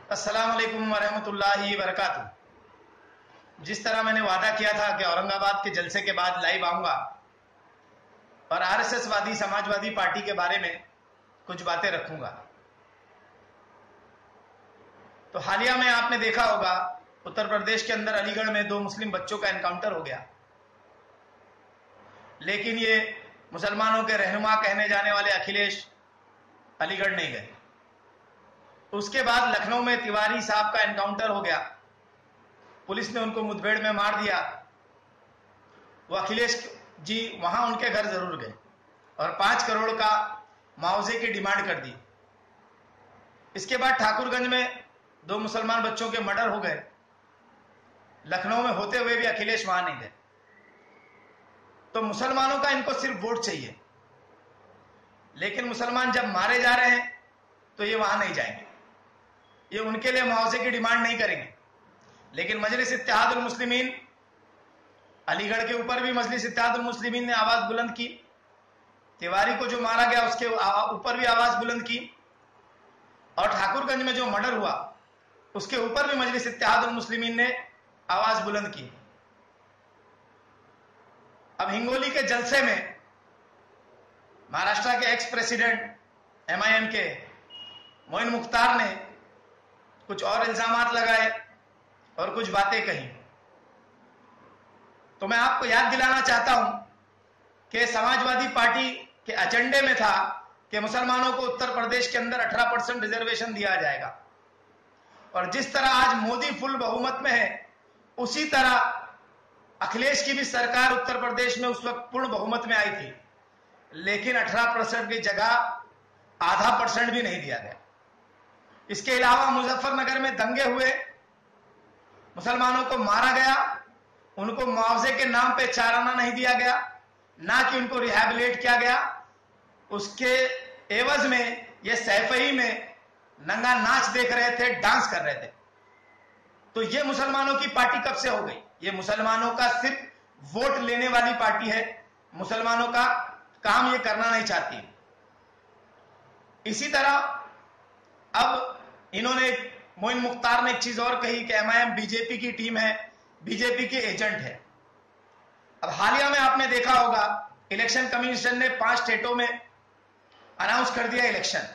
अस्सलाम वालेकुम वरहमतुल्लाहि वबरकातुहू। जिस तरह मैंने वादा किया था कि औरंगाबाद के जलसे के बाद लाइव आऊंगा और आरएसएस वादी समाजवादी पार्टी के बारे में कुछ बातें रखूंगा। तो हालिया में आपने देखा होगा उत्तर प्रदेश के अंदर अलीगढ़ में 2 मुस्लिम बच्चों का एनकाउंटर हो गया, लेकिन ये मुसलमानों के रहनुमा कहने जाने वाले अखिलेश अलीगढ़ नहीं गए। उसके बाद लखनऊ में तिवारी साहब का एनकाउंटर हो गया, पुलिस ने उनको मुठभेड़ में मार दिया। वो अखिलेश जी वहां उनके घर जरूर गए और 5 करोड़ का मुआवजे की डिमांड कर दी। इसके बाद ठाकुरगंज में 2 मुसलमान बच्चों के मर्डर हो गए, लखनऊ में होते हुए भी अखिलेश वहां नहीं गए। तो मुसलमानों का इनको सिर्फ वोट चाहिए, लेकिन मुसलमान जब मारे जा रहे हैं तो ये वहां नहीं जाएंगे, ये उनके लिए मुआवजे की डिमांड नहीं करेंगे। लेकिन मजलिस इत्तेहादुल मुस्लिमीन, अलीगढ़ के ऊपर भी मजलिस इत्तेहादुल मुस्लिमीन ने आवाज बुलंद की, तिवारी को जो मारा गया उसके ऊपर भी आवाज बुलंद की, और ठाकुरगंज में जो मर्डर हुआ उसके ऊपर भी मजलिस इत्तेहादुल मुस्लिमीन ने आवाज बुलंद की। अब हिंगोली के जलसे में महाराष्ट्र के एक्स प्रेसिडेंट MIM के मोइन मुख्तार ने कुछ और इल्जामात लगाए और कुछ बातें कही। तो मैं आपको याद दिलाना चाहता हूं कि समाजवादी पार्टी के एजेंडे में था कि मुसलमानों को उत्तर प्रदेश के अंदर 18% रिजर्वेशन दिया जाएगा, और जिस तरह आज मोदी फुल बहुमत में है उसी तरह अखिलेश की भी सरकार उत्तर प्रदेश में उस वक्त पूर्ण बहुमत में आई थी, लेकिन 18% की जगह आधा % भी नहीं दिया गया। इसके अलावा मुजफ्फरनगर में दंगे हुए, मुसलमानों को मारा गया, उनको मुआवजे के नाम पे चाराना नहीं दिया गया, ना कि उनको रिहैबिलिटेट किया गया। उसके एवज में ये सैफई में नंगा नाच देख रहे थे, डांस कर रहे थे। तो ये मुसलमानों की पार्टी कब से हो गई? ये मुसलमानों का सिर्फ वोट लेने वाली पार्टी है, मुसलमानों का काम ये करना नहीं चाहती। इसी तरह अब इन्होंने, मोइन मुख्तार ने एक चीज और कही कि MIM बीजेपी की टीम है, बीजेपी के एजेंट है। अब हालिया में आपने देखा होगा इलेक्शन कमीशन ने 5 स्टेटों में अनाउंस कर दिया इलेक्शन।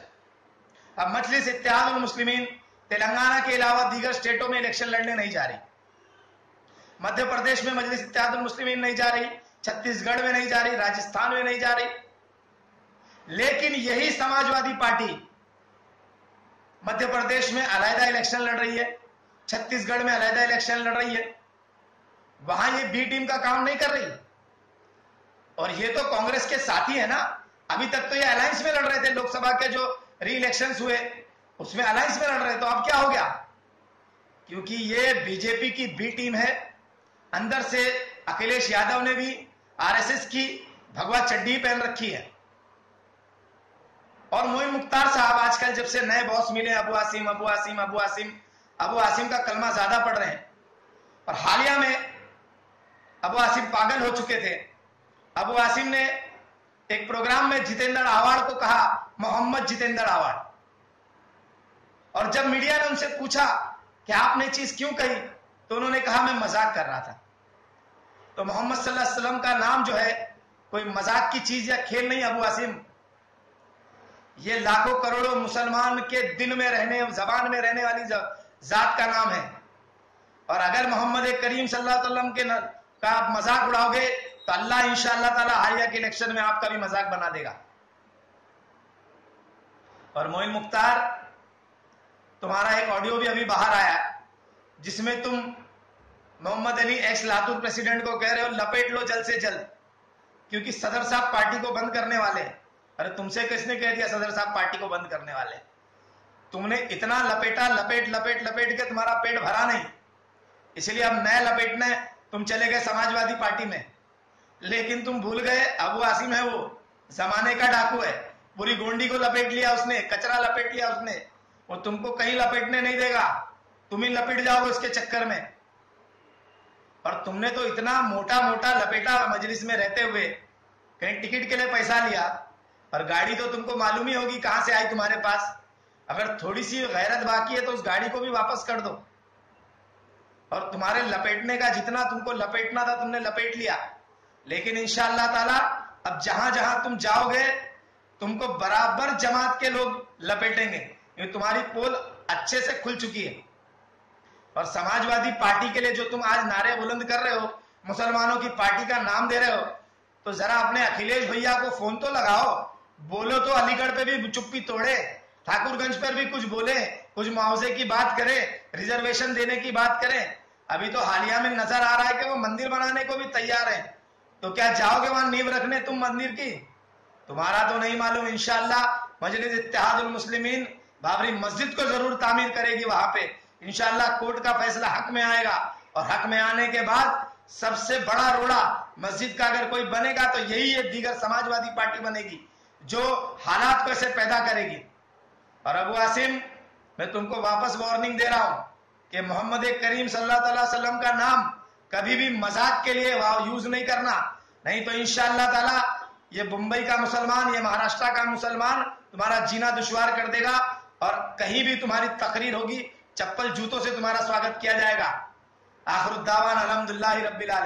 अब मजलिस इत्तेहादुल मुस्लिमीन तेलंगाना के अलावा दीगर स्टेटों में इलेक्शन लड़ने नहीं जा रही। मध्य प्रदेश में मजलिस इत्तेहादुल मुस्लिमीन नहीं जा रही, छत्तीसगढ़ में नहीं जा रही, राजस्थान में नहीं जा रही। लेकिन यही समाजवादी पार्टी मध्य प्रदेश में अलहदा इलेक्शन लड़ रही है, छत्तीसगढ़ में अलहदा इलेक्शन लड़ रही है। वहां ये बी टीम का काम नहीं कर रही, और ये तो कांग्रेस के साथी है ना। अभी तक तो ये अलायंस में लड़ रहे थे, लोकसभा के जो री इलेक्शन हुए उसमें अलायंस में लड़ रहे, तो अब क्या हो गया? क्योंकि ये बीजेपी की बी टीम है। अंदर से अखिलेश यादव ने भी RSS की भगवा चड्डी पहन रखी है। और मोइन मुख्तार साहब आजकल जब से नए बॉस मिले, अबू आसिम का कलमा ज्यादा पढ़ रहे हैं। और हालिया में अबू आसिम पागल हो चुके थे। अबू आसिम ने एक प्रोग्राम में जितेंद्र आवाड़ को कहा मोहम्मद जितेंद्र आवाड़, और जब मीडिया ने उनसे पूछा कि आपने चीज क्यों कही, तो उन्होंने कहा मैं मजाक कर रहा था। तो मोहम्मद सल्लल्लाहु अलैहि वसल्लम का नाम जो है कोई मजाक की चीज या खेल नहीं। अबू आसिम, ये लाखों करोड़ों मुसलमान के दिल में रहने, जबान में रहने वाली जात का नाम है। और अगर मोहम्मद करीम सल्लल्लाहु अलैहि वसल्लम के का आप मजाक उड़ाओगे तो अल्लाह इंशाअल्लाह ताला हालिया के इलेक्शन में आपका भी मजाक बना देगा। और मोइन मुख्तार, तुम्हारा एक ऑडियो भी अभी बाहर आया जिसमें तुम मोहम्मद अली एक्स लातूर प्रेसिडेंट को कह रहे हो लपेट लो जल्द से जल्द, क्योंकि सदर साहब पार्टी को बंद करने वाले हैं। अरे तुमसे किसने कह दिया सदर साहब पार्टी को बंद करने वाले? तुमने इतना लपेटा, लपेट के तुम्हारा पेट भरा नहीं, इसलिए अब नया लपेटने तुम चले गए समाजवादी पार्टी में। लेकिन तुम भूल गए अबू आसिम है वो जमाने का डाकू है, पूरी गोंडी को लपेट लिया उसने, कचरा लपेट लिया उसने। वो तुमको कहीं लपेटने नहीं देगा, तुम ही लपेट जाओगे उसके चक्कर में। और तुमने तो इतना मोटा लपेटा मजलिस में रहते हुए, कहीं टिकट के लिए पैसा लिया, और गाड़ी तो तुमको मालूम ही होगी कहां से आई तुम्हारे पास। अगर थोड़ी सी गैरत बाकी है तो उस गाड़ी को भी वापस कर दो। और तुम्हारे लपेटने का जितना तुमको लपेटना था तुमने लपेट लिया, लेकिन इंशाअल्लाह ताला अब जहां जहां तुम जाओगे तुमको बराबर जमात के लोग लपेटेंगे, क्योंकि तुम्हारी पोल अच्छे से खुल चुकी है। और समाजवादी पार्टी के लिए जो तुम आज नारे बुलंद कर रहे हो, मुसलमानों की पार्टी का नाम दे रहे हो, तो जरा अपने अखिलेश भैया को फोन तो लगाओ, बोलो तो अलीगढ़ पे भी चुप्पी तोड़े, ठाकुरगंज पर भी कुछ बोले, कुछ मुआवजे की बात करें, रिजर्वेशन देने की बात करें। अभी तो हालिया में नजर आ रहा है कि वो मंदिर बनाने को भी तैयार है। तो क्या जाओगे वहां नींव रखने तुम मंदिर की? तुम्हारा तो नहीं मालूम, इंशाअल्लाह मजलिस इत्तेहादुल मुस्लिमीन बाबरी मस्जिद को जरूर तामीर करेगी। वहां पे इंशाअल्लाह कोर्ट का फैसला हक में आएगा, और हक में आने के बाद सबसे बड़ा रोड़ा मस्जिद का अगर कोई बनेगा तो यही है, दीगर समाजवादी पार्टी बनेगी जो हालात को ऐसे पैदा करेगी। और अबू आसिम, मैं तुमको वापस वार्निंग दे रहा हूं कि मोहम्मद करीम सल्लल्लाहु अलैहि वसल्लम का नाम कभी भी मजाक के लिए यूज नहीं करना, नहीं तो इंशाअल्लाह ताला ये मुंबई का मुसलमान, ये महाराष्ट्र का मुसलमान तुम्हारा जीना दुश्वार कर देगा, और कहीं भी तुम्हारी तकरीर होगी चप्पल जूतों से तुम्हारा स्वागत किया जाएगा। आखिरुद्दावान अल्हम्दुलिल्लाहि रब्बिल आलमीन।